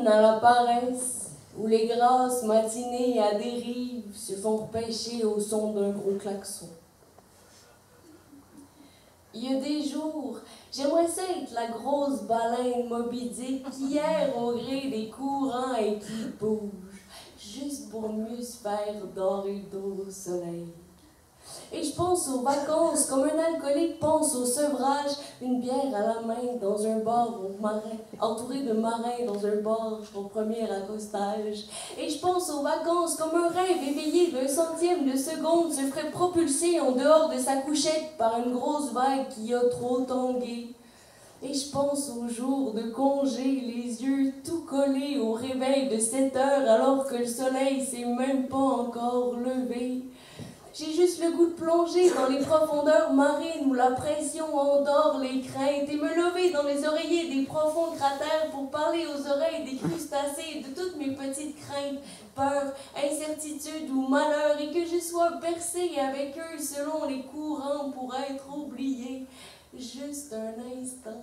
l'automne à la paresse, où les grasses matinées à dérive se font repêcher au son d'un gros klaxon. Il y a des jours, j'aimerais ça être la grosse baleine Moby Dick qui erre au gré des courants et qui bouge, juste pour mieux se faire dorer d'eau au soleil. Et je pense aux vacances comme un alcoolique pense au sevrage, une bière à la main dans un bar au marin, entouré de marins dans un bar au premier accostage. Et je pense aux vacances comme un rêve éveillé d'un centième de seconde se ferait propulser en dehors de sa couchette par une grosse vague qui a trop tangué. Et je pense aux jours de congé, les yeux tout collés au réveil de 7 heures alors que le soleil s'est même pas encore levé. J'ai juste le goût de plonger dans les profondeurs marines où la pression endort les craintes et me lever dans les oreillers des profonds cratères pour parler aux oreilles des crustacés de toutes mes petites craintes, peurs, incertitudes ou malheurs et que je sois bercée avec eux selon les courants pour être oubliée. Juste un instant.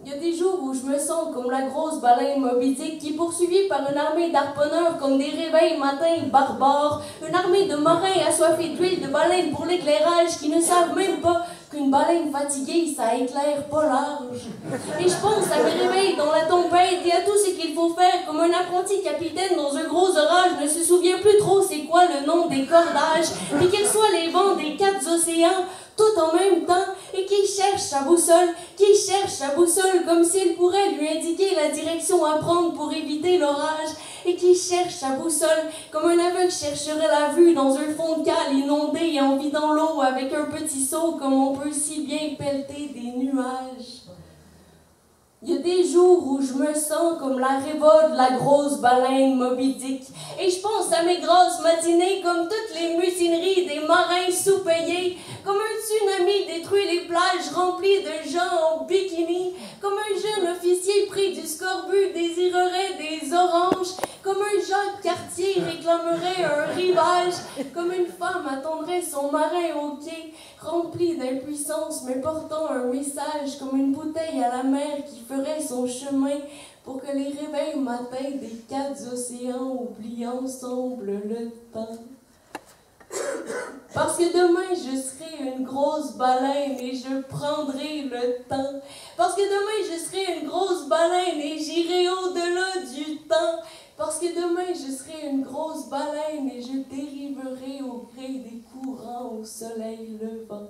Il y a des jours où je me sens comme la grosse baleine Moby Dick qui est poursuivie par une armée d'harponneurs comme des réveils matins barbares, une armée de marins assoiffés d'huile de baleine pour l'éclairage qui ne savent même pas qu'une baleine fatiguée, ça éclaire pas large. Et je pense à mes réveils dans la tempête et à tout ce qu'il faut faire comme un apprenti capitaine dans un gros orage ne se souvient plus trop c'est quoi le nom des cordages, et quels soient les vents des 4 océans, tout en même temps, et qui cherche sa boussole comme s'il pourrait lui indiquer la direction à prendre pour éviter l'orage, et qui cherche sa boussole comme un aveugle chercherait la vue dans un fond de cale inondé et en vidant l'eau avec un petit seau comme on peut si bien pelleter des nuages. Il y a des jours où je me sens comme la révolte de la grosse baleine Moby Dick. Et je pense à mes grosses matinées comme toutes les mutineries des marins sous-payés. Comme un tsunami détruit les plages remplies de gens en bikini. Comme un jeune officier pris du scorbut désirerait des oranges. Comme un Jacques Cartier réclamerait un rivage. Comme une femme attendrait son marin au quai, rempli d'impuissance mais portant un message comme une bouteille à la mer qui ferait son chemin pour que les réveils matins des 4 océans oubliant semblent le temps. Parce que demain je serai une grosse baleine et je prendrai le temps. Parce que demain je serai une grosse baleine et j'irai au-delà du temps. Parce que demain je serai une grosse baleine et je dériverai au gré des courants au soleil levant.